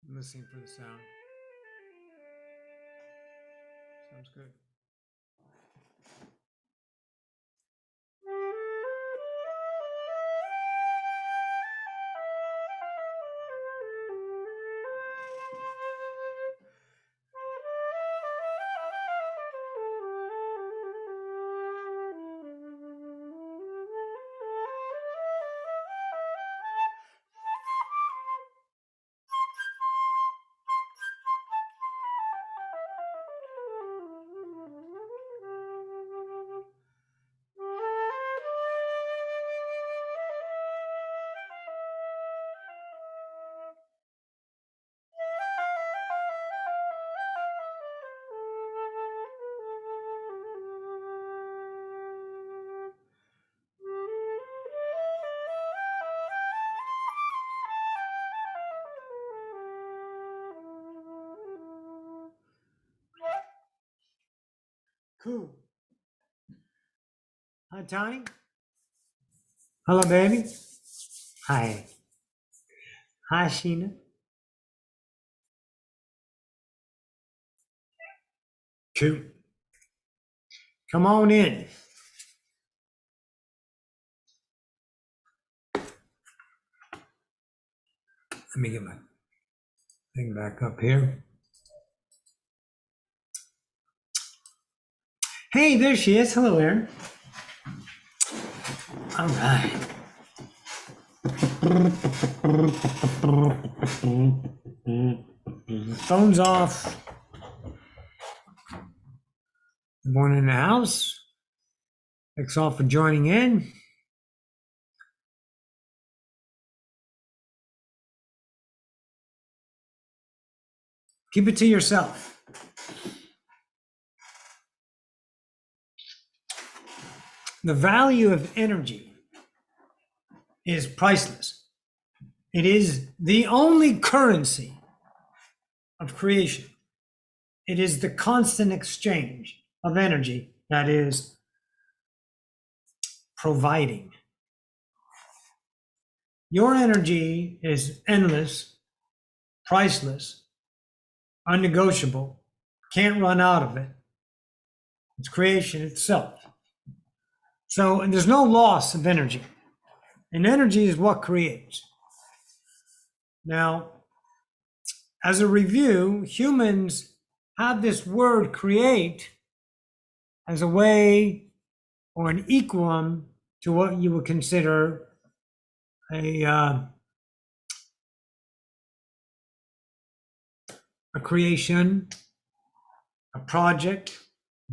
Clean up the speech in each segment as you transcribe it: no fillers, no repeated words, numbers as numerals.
I'm listening for the sound. Sounds good. Cool. Hi, Tony. Hello, baby. Hi. Hi, Sheena. Cool. Come on in. Let me get my thing back up here. Hey, there she is. Hello, Erin. All right. Phone's off. Born in the house. Thanks all for joining in. Keep it to yourself. The value of energy is priceless. It is the only currency of creation. It is the constant exchange of energy that is providing. Your energy is endless, priceless, unnegotiable, can't run out of it. It's creation itself. So, and there's no loss of energy. And energy is what creates. Now, as a review, humans have this word create as a way or an equum to what you would consider a creation, a project,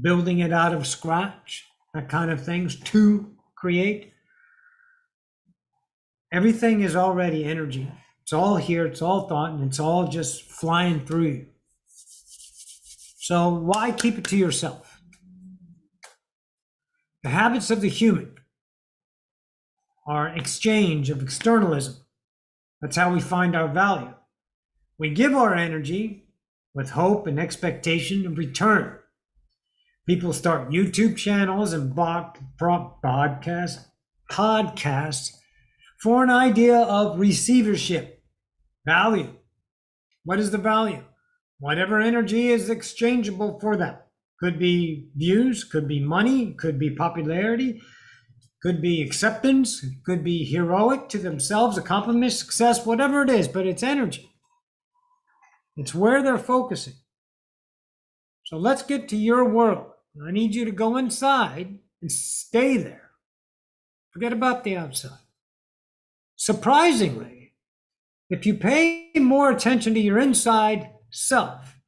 building it out of scratch, that kind of things, to create. Everything is already energy. It's all here, it's all thought, and it's all just flying through you. So why keep it to yourself? The habits of the human are exchange of externalism. That's how we find our value. We give our energy with hope and expectation of return. People start YouTube channels and podcasts for an idea of receivership, value. What is the value? Whatever energy is exchangeable for them. Could be views, could be money, could be popularity, could be acceptance, could be heroic to themselves, accomplishment, success, whatever it is, but it's energy. It's where they're focusing. So let's get to your world. I need you to go inside and stay there. Forget about the outside. Surprisingly, if you pay more attention to your inside self,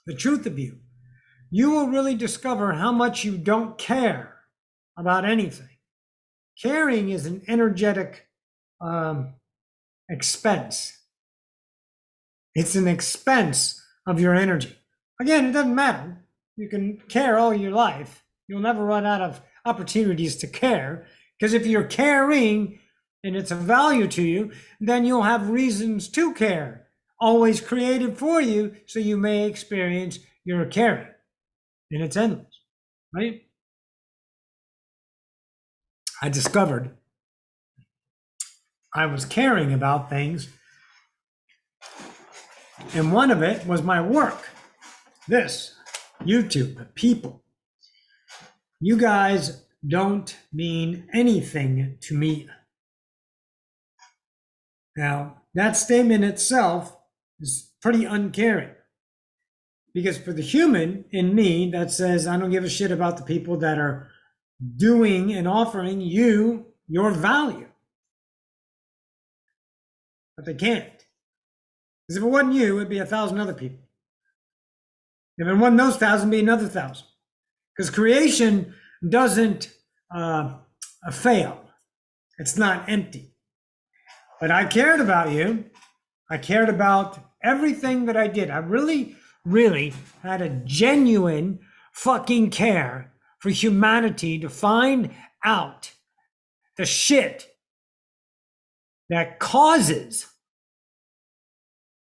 the truth of you, you will really discover how much you don't care about anything. Caring is an energetic expense. It's an expense of your energy. Again, it doesn't matter. You can care all your life. You'll never run out of opportunities to care, because if you're caring and it's a value to you, then you'll have reasons to care, always created for you, so you may experience your caring. And it's endless, right? I discovered I was caring about things And one of it was my work. This, YouTube, people. You guys don't mean anything to me. Now, that statement itself is pretty uncaring. Because for the human in me that says, I don't give a shit about the people that are doing and offering you your value. But they can't. Because if it wasn't you, it'd be 1,000 other people. If it wasn't those 1,000, it'd be another 1,000. Because creation doesn't fail. It's not empty. But I cared about you. I cared about everything that I did. I really had a genuine fucking care for humanity to find out the shit that causes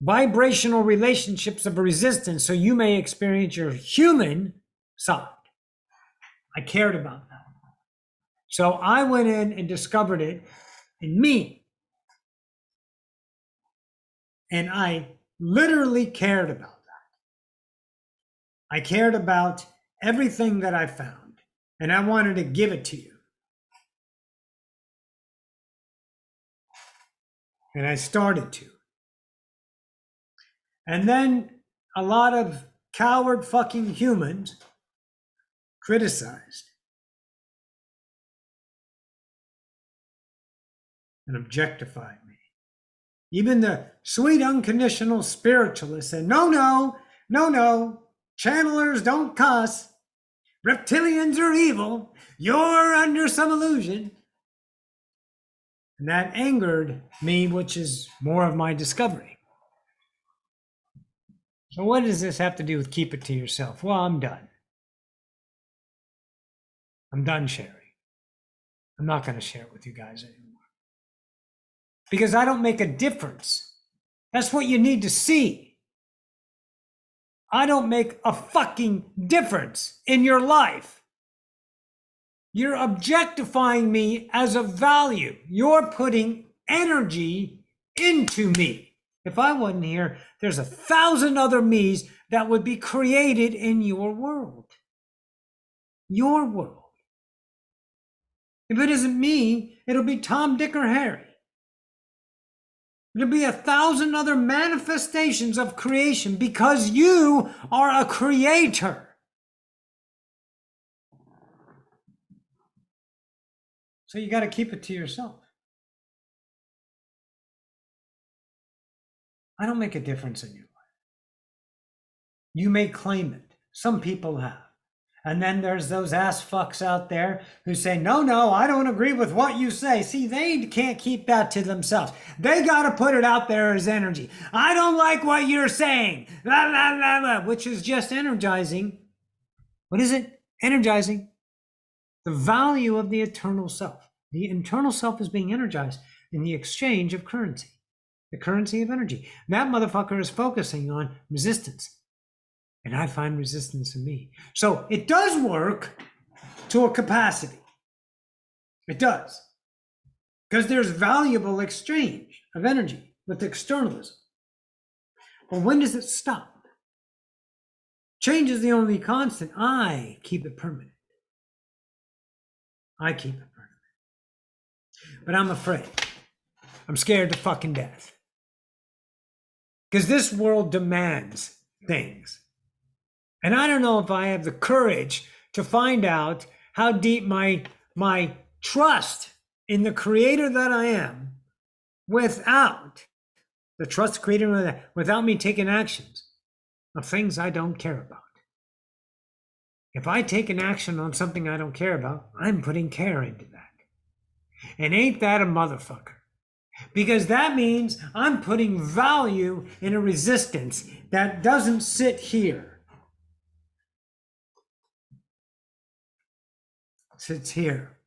vibrational relationships of resistance so you may experience your human side. I cared about that. So I went in and discovered it in me. And I literally cared about that. I cared about everything that I found, and I wanted to give it to you. And I started to. And then a lot of coward fucking humans criticized and objectified me. Even the sweet unconditional spiritualist said, no, channelers don't cuss. Reptilians are evil. You're under some illusion. And that angered me, which is more of my discovery. So what does this have to do with keep it to yourself? Well, I'm done. I'm done sharing. I'm not going to share it with you guys anymore. Because I don't make a difference. That's what you need to see. I don't make a fucking difference in your life. You're objectifying me as a value. You're putting energy into me. If I wasn't here, there's 1,000 other me's that would be created in your world. Your world. If it isn't me, it'll be Tom, Dick, or Harry. It'll be 1,000 other manifestations of creation because you are a creator. So you got to keep it to yourself. I don't make a difference in your life. You may claim it. Some people have. And then there's those ass fucks out there who say, no, I don't agree with what you say. See, they can't keep that to themselves. They got to put it out there as energy. I don't like what you're saying, blah, blah, blah, blah, which is just energizing. What is it? Energizing the value of the eternal self. The internal self is being energized in the exchange of currency, the currency of energy. That motherfucker is focusing on resistance. And I find resistance in me. So it does work to a capacity. It does. Because there's valuable exchange of energy with externalism. But when does it stop? Change is the only constant. I keep it permanent. I keep it permanent. But I'm afraid. I'm scared to fucking death. Because this world demands things. And I don't know if I have the courage to find out how deep my trust in the creator that I am without the trust creator, without me taking actions of things I don't care about. If I take an action on something I don't care about, I'm putting care into that. And ain't that a motherfucker? Because that means I'm putting value in a resistance that doesn't sit here. Sits here.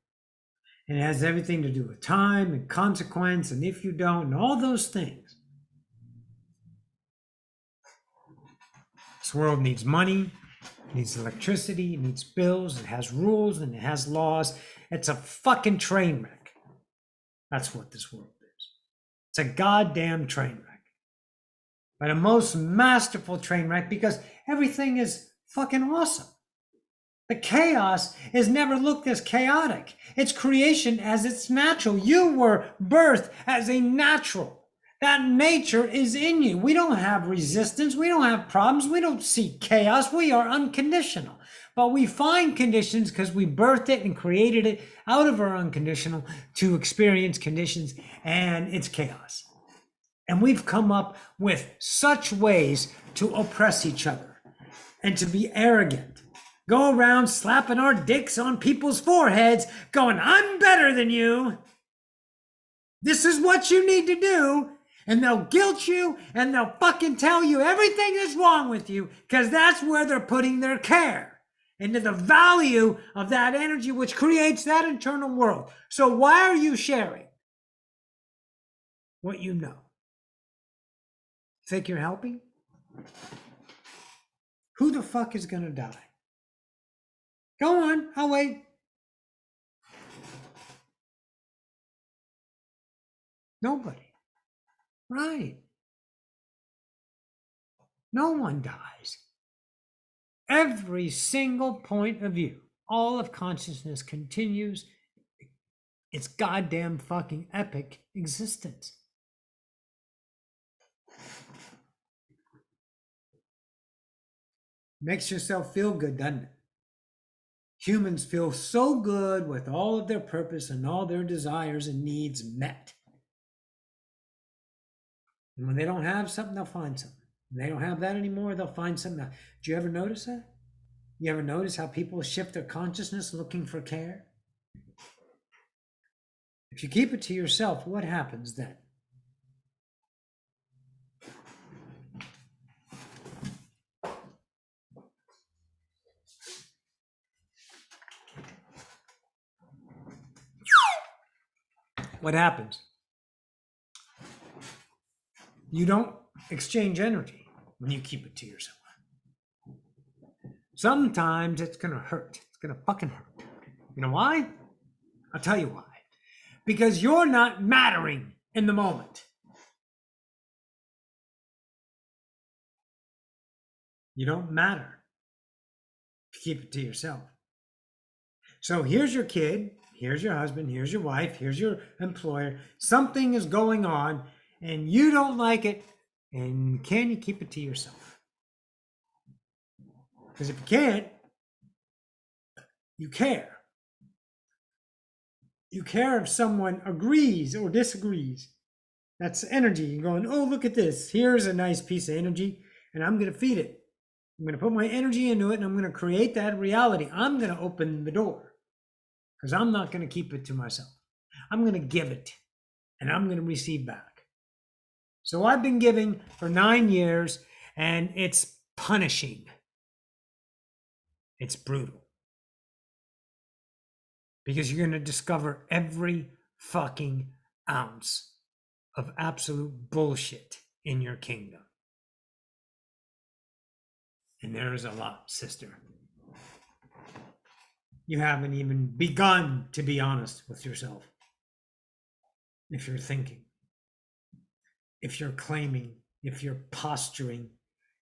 And it has everything to do with time and consequence, and if you don't, and all those things. This world needs money, it needs electricity, it needs bills, it has rules, and it has laws. It's a fucking train wreck. That's what this world is. It's a goddamn train wreck. but a most masterful train wreck because everything is fucking awesome. The chaos is never looked as chaotic. It's creation as it's natural. You were birthed as a natural. That nature is in you. We don't have resistance. We don't have problems. We don't seek chaos. We are unconditional. But we find conditions because we birthed it and created it out of our unconditional to experience conditions, and it's chaos. And we've come up with such ways to oppress each other and to be arrogant. Go around slapping our dicks on people's foreheads, going, I'm better than you. This is what you need to do. And they'll guilt you and they'll fucking tell you everything is wrong with you because that's where they're putting their care into the value of that energy which creates that internal world. So why are you sharing what you know? Think you're helping? Who the fuck is going to die? Go on, I'll wait. Nobody. Right. No one dies. Every single point of view, all of consciousness continues its goddamn fucking epic existence. Makes yourself feel good, doesn't it? Humans feel so good with all of their purpose and all their desires and needs met. And when they don't have something, they'll find something. When they don't have that anymore, they'll find something else. Do you ever notice that? You ever notice how people shift their consciousness looking for care? If you keep it to yourself, what happens then? What happens? You don't exchange energy when you keep it to yourself. Sometimes it's going to hurt. It's going to fucking hurt. You know why? I'll tell you why. Because you're not mattering in the moment. You don't matter if you keep it to yourself. So here's your kid, here's your husband, here's your wife, here's your employer. Something is going on and you don't like it. And can you keep it to yourself? Because if you can't, you care. You care if someone agrees or disagrees. That's energy. You're going, oh, look at this. Here's a nice piece of energy, and I'm going to feed it. I'm going to put my energy into it, and I'm going to create that reality. I'm going to open the door because I'm not going to keep it to myself. I'm going to give it, and I'm going to receive back. So I've been giving for 9 years, and it's punishing. It's brutal. Because you're going to discover every fucking ounce of absolute bullshit in your kingdom. And there is a lot, sister. You haven't even begun to be honest with yourself. If you're thinking, if you're claiming, if you're posturing,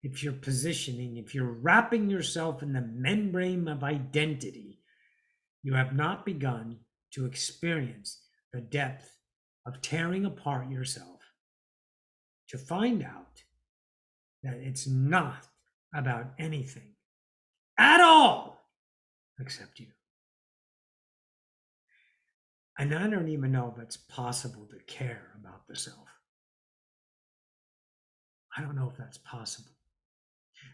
if you're positioning, if you're wrapping yourself in the membrane of identity, you have not begun to experience the depth of tearing apart yourself to find out that it's not about anything at all except you. And I don't even know if it's possible to care about the self. I don't know if that's possible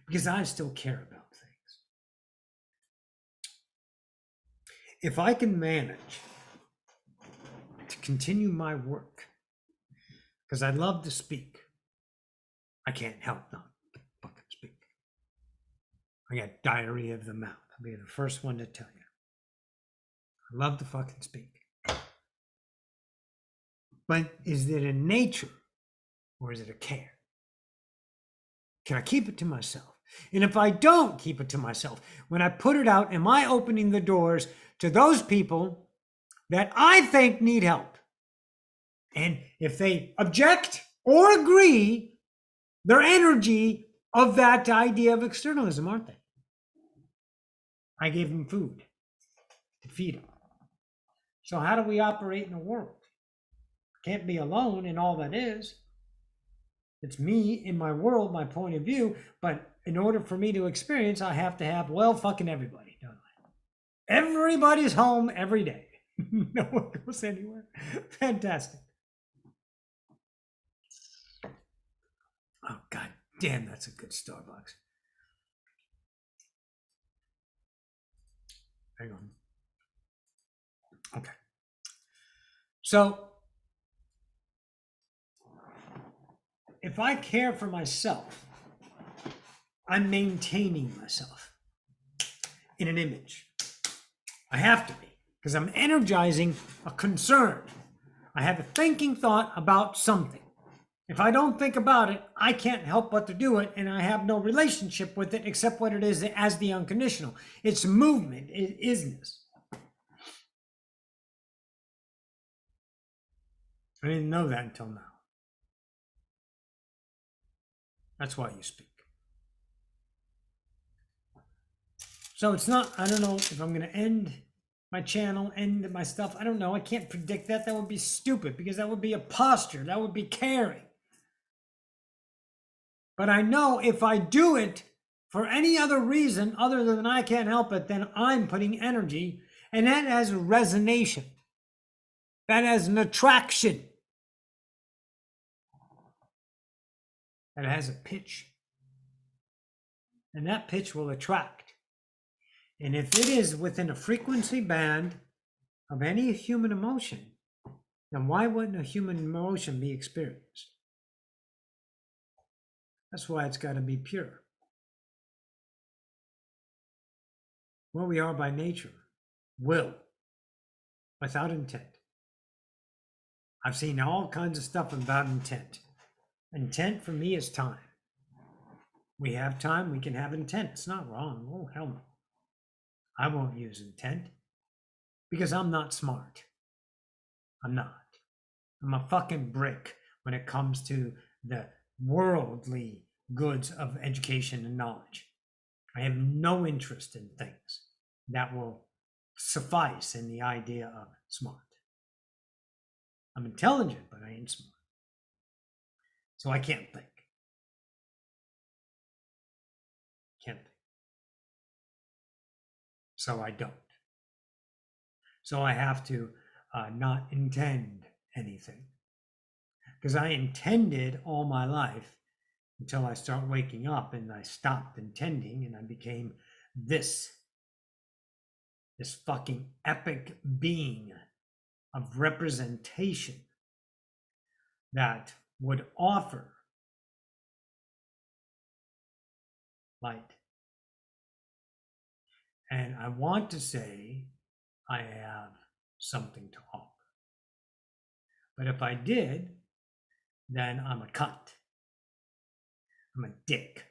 because I still care about things. If I can manage to continue my work, because I love to speak, I can't help not to fucking speak. I got diarrhea of the mouth. I'll be the first one to tell you. I love to fucking speak. But is it a nature or is it a care? Can I keep it to myself? And if I don't keep it to myself, when I put it out, am I opening the doors to those people that I think need help? And if they object or agree, They're energy of that idea of externalism, aren't they? I gave them food to feed them. So how do we operate in the world? Can't be alone in all that is. It's me in my world, my point of view. But in order for me to experience, I have to have, well, fucking everybody, don't I? Everybody's home every day. No one goes anywhere. Fantastic. Oh, God damn, that's a good Starbucks. Hang on. Okay. So, if I care for myself, I'm maintaining myself in an image. I have to be, because I'm energizing a concern. I have a thinking thought about something. If I don't think about it, I can't help but to do it, and I have no relationship with it except what it is as the unconditional. It's movement, it isness. I didn't know that until now. That's why you speak. So it's not, I don't know if I'm going to end my channel, end my stuff. I don't know. I can't predict that. That would be stupid because that would be a posture. That would be caring. But I know if I do it for any other reason other than I can't help it, then I'm putting energy, and that has a resonation. That has an attraction. That has a pitch. And that pitch will attract. And if it is within a frequency band of any human emotion, then why wouldn't a human emotion be experienced? That's why it's got to be pure. What we are by nature, will, without intent. I've seen all kinds of stuff about intent. Intent for me is time. We have time, we can have intent. It's not wrong. Oh, hell no. I won't use intent because I'm not smart. I'm not. I'm a fucking brick when it comes to the worldly goods of education and knowledge. I have no interest in things that will suffice in the idea of smart. I'm intelligent, but I ain't smart. So I can't think. Can't think. So I don't. So I have to not intend anything. Because I intended all my life until I start waking up and I stopped intending and I became this fucking epic being of representation that would offer light. And I want to say I have something to offer. But if I did, then I'm a cunt. I'm a dick.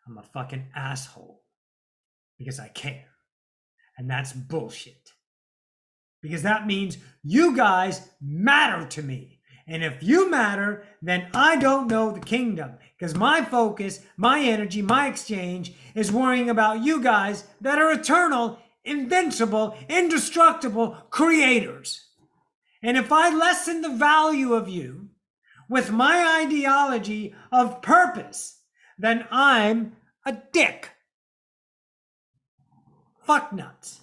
I'm a fucking asshole because I care. And that's bullshit. Because that means you guys matter to me. And if you matter, then I don't know the kingdom. Because my focus, my energy, my exchange is worrying about you guys that are eternal, invincible, indestructible creators. And if I lessen the value of you with my ideology of purpose, then I'm a dick. Fuck nuts.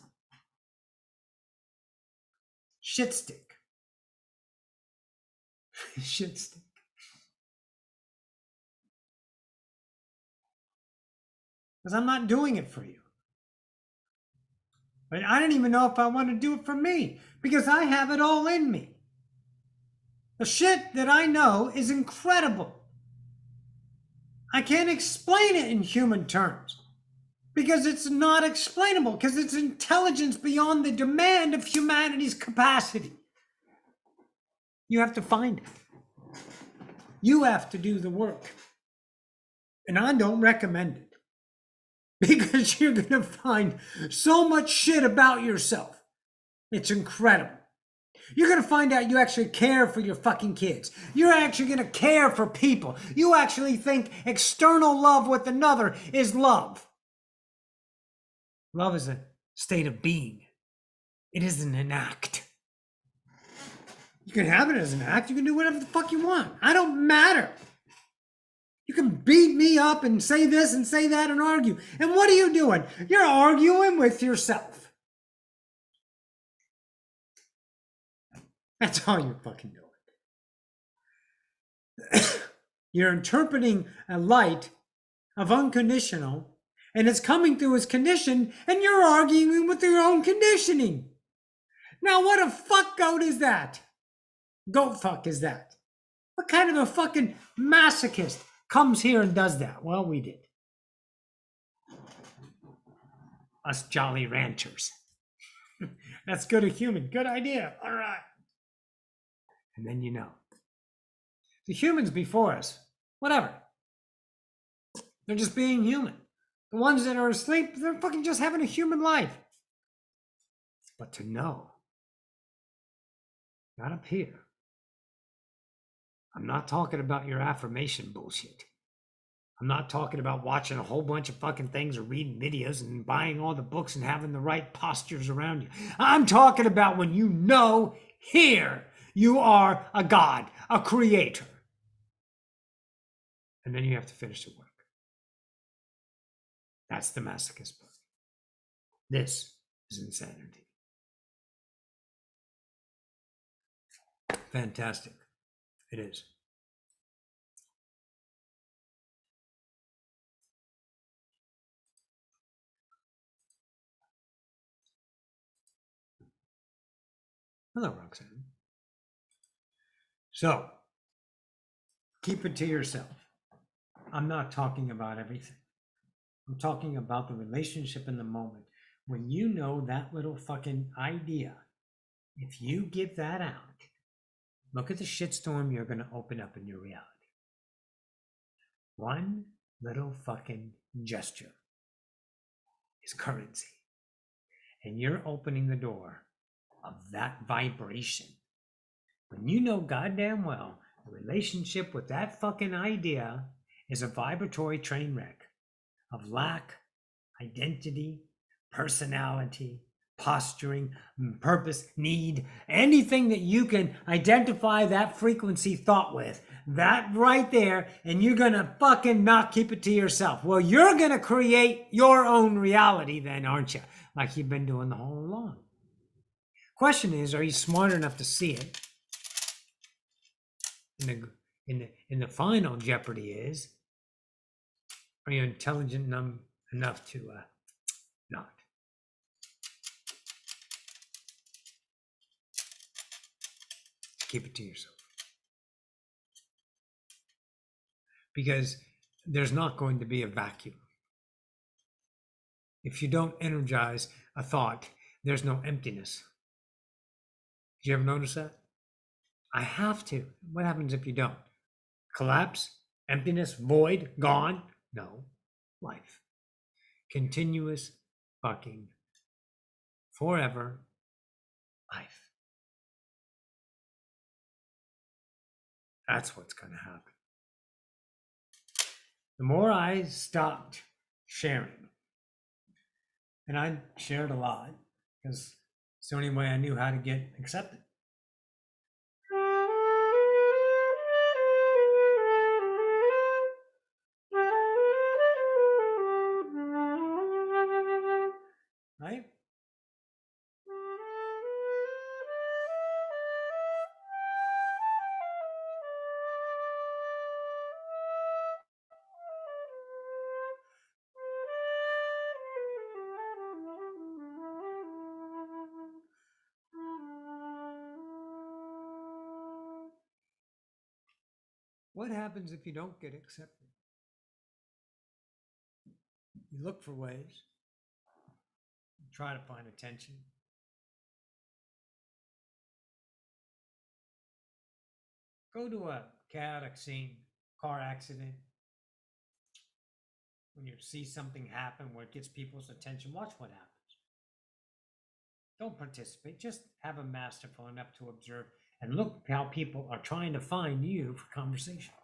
Shit stick. Shit stick. Because I'm not doing it for you. But I don't even know if I want to do it for me. Because I have it all in me. The shit that I know is incredible. I can't explain it in human terms. Because it's not explainable. Because it's intelligence beyond the demand of humanity's capacity. You have to find it. You have to do the work. And I don't recommend it. Because you're going to find so much shit about yourself. It's incredible. You're going to find out you actually care for your fucking kids. You're actually going to care for people. You actually think external love with another is love. Love is a state of being. It isn't an act. You can have it as an act. You can do whatever the fuck you want. I don't matter. You can beat me up and say this and say that and argue. And what are you doing? You're arguing with yourself. That's all you're fucking doing. You're interpreting a light of unconditional, and it's coming through as conditioned, and you're arguing with your own conditioning. Now, what a fuck goat is that? Goat fuck is that? What kind of a fucking masochist comes here and does that? Well, we did. Us jolly ranchers. That's good, a human. Good idea. All right. And then you know. The humans before us, whatever. They're just being human. The ones that are asleep, they're fucking just having a human life. But to know, not up here. I'm not talking about your affirmation bullshit. I'm not talking about watching a whole bunch of fucking things or reading videos and buying all the books and having the right postures around you. I'm talking about when you know here you are a God, a creator. And then you have to finish the work. That's the masochist part. This is insanity. Fantastic. It is. Hello, Roxanne. So, keep it to yourself. I'm not talking about everything. I'm talking about the relationship in the moment. When you know that little fucking idea, if you give that out, look at the shitstorm you're going to open up in your reality. One little fucking gesture is currency. And you're opening the door of that vibration. When you know goddamn well the relationship with that fucking idea is a vibratory train wreck of lack, identity, personality, posturing, purpose, need, anything that you can identify that frequency thought with, that right there, and you're gonna fucking not keep it to yourself. Well, you're gonna create your own reality then, aren't you? Like you've been doing the whole along. Question is, are you smart enough to see it? In the final jeopardy is, are you intelligent enough to not? Keep it to yourself. Because there's not going to be a vacuum. If you don't energize a thought, there's no emptiness. Did you ever notice that? I have to. What happens if you don't? Collapse? Emptiness? Void? Gone? No. Life. Continuous fucking forever life. That's what's going to happen. The more I stopped sharing, and I shared a lot because it's the only way I knew how to get accepted. Right? What happens if you don't get accepted? You look for ways, you try to find attention. Go to a chaotic scene, car accident. When you see something happen where it gets people's attention, watch what happens. Don't participate. Just have a masterful enough to observe and look how people are trying to find you for conversation.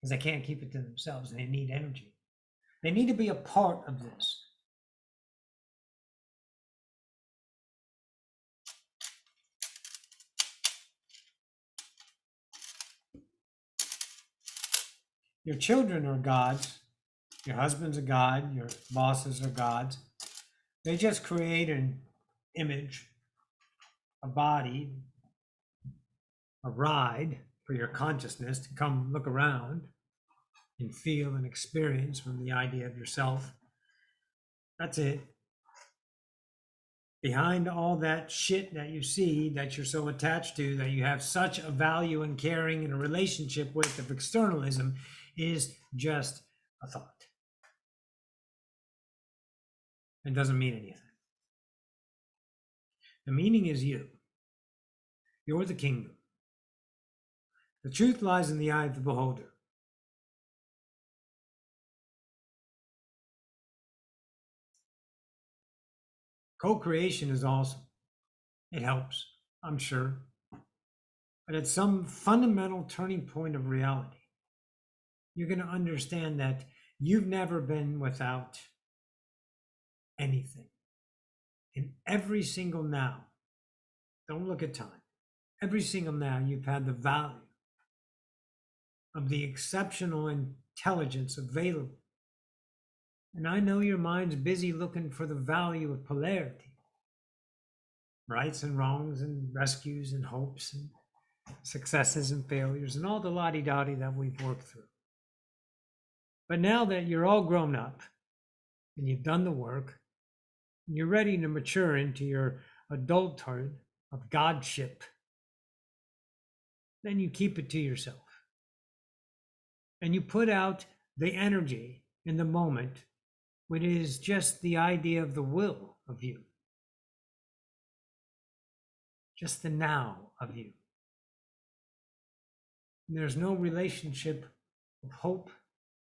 Because they can't keep it to themselves and they need energy. They need to be a part of this. Your children are gods. Your husband's a god. Your bosses are gods. They just create an image, a body, a ride for your consciousness to come look around and feel and experience from the idea of yourself. That's it. Behind all that shit that you see that you're so attached to, that you have such a value and caring and a relationship with of externalism, is just a thought. It doesn't mean anything. The meaning is you. You're the kingdom. The truth lies in the eye of the beholder. Co-creation is awesome. It helps, I'm sure. But at some fundamental turning point of reality, you're going to understand that you've never been without anything. In every single now, don't look at time. Every single now, you've had the value of the exceptional intelligence available. And I know your mind's busy looking for the value of polarity, rights and wrongs and rescues and hopes and successes and failures and all the la-di-da-di that we've worked through. But now that you're all grown up and you've done the work, and you're ready to mature into your adulthood of godship, then you keep it to yourself. And you put out the energy in the moment, which is just the idea of the will of you. Just the now of you. And there's no relationship of hope,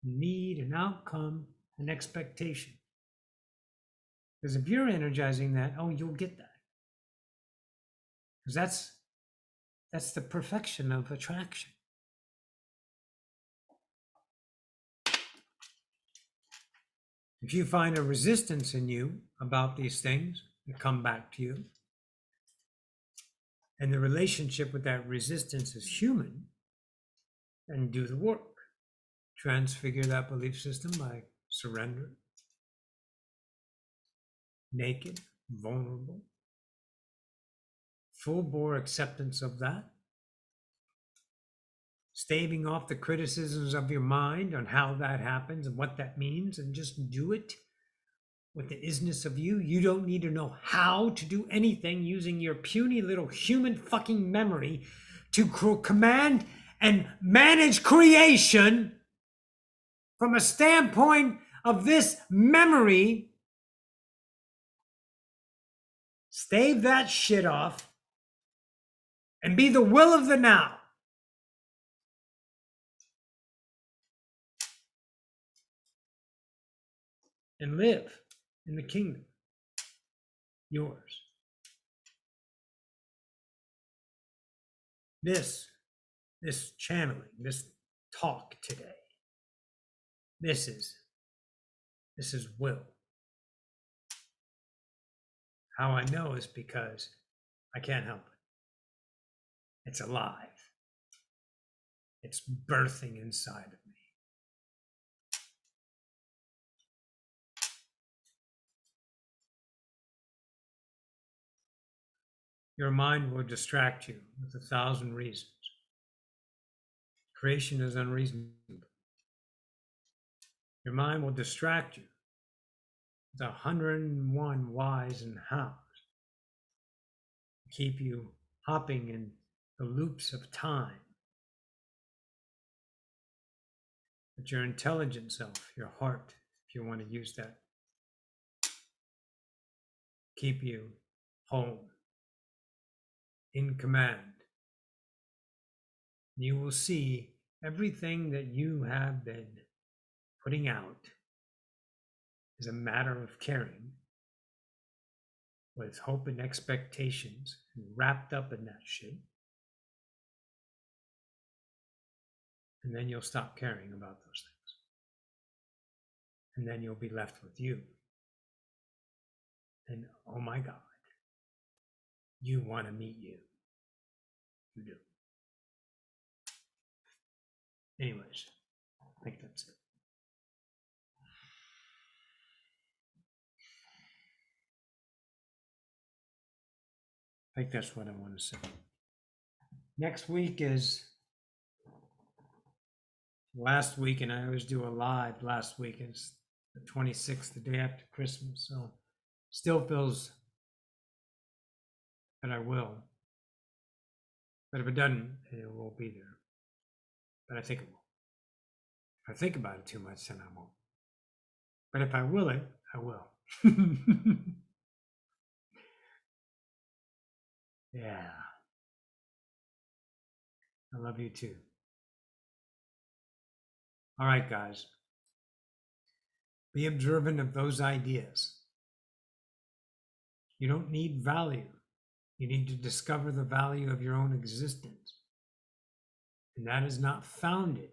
need, and outcome and expectation. Because if you're energizing that, oh, you'll get that. Because that's the perfection of attraction. If you find a resistance in you about these things that come back to you, and the relationship with that resistance is human, then do the work. Transfigure that belief system by surrender. Naked, vulnerable, full bore acceptance of that. Staving off the criticisms of your mind on how that happens and what that means, and just do it with the isness of you. You don't need to know how to do anything using your puny little human fucking memory to command and manage creation from a standpoint of this memory. Stave that shit off and be the will of the now. And live in the kingdom. Yours. This channeling, this talk today, this is will. How I know is because I can't help it. It's alive. It's birthing inside of me. Your mind will distract you with 1,000 reasons. Creation is unreasonable. Your mind will distract you with 101 whys and hows. Keep you hopping in the loops of time. But your intelligent self, your heart, if you want to use that, keep you home, in command. You will see everything that you have been putting out is a matter of caring with hope and expectations and wrapped up in that shit. And then you'll stop caring about those things. And then you'll be left with you. And oh my God, you want to meet you. You do. Anyways, I think that's it. I think that's what I want to say. Next week is last week, and I always do a live last week. It's the 26th, the day after Christmas. So still feels that I will. But if it doesn't, it won't be there. But I think it will. If I think about it too much, then I won't. But if I will it, I will. Yeah. I love you too. All right, guys. Be observant of those ideas. You don't need value. You need to discover the value of your own existence. And that is not founded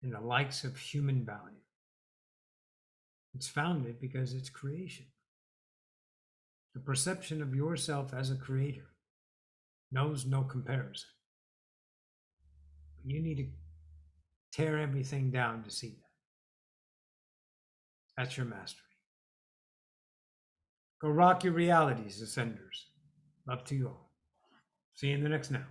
in the likes of human value. It's founded because it's creation. The perception of yourself as a creator knows no comparison. You need to tear everything down to see that. That's your mastery. Go rock your realities, Ascenders. Love to you all. See you in the next now.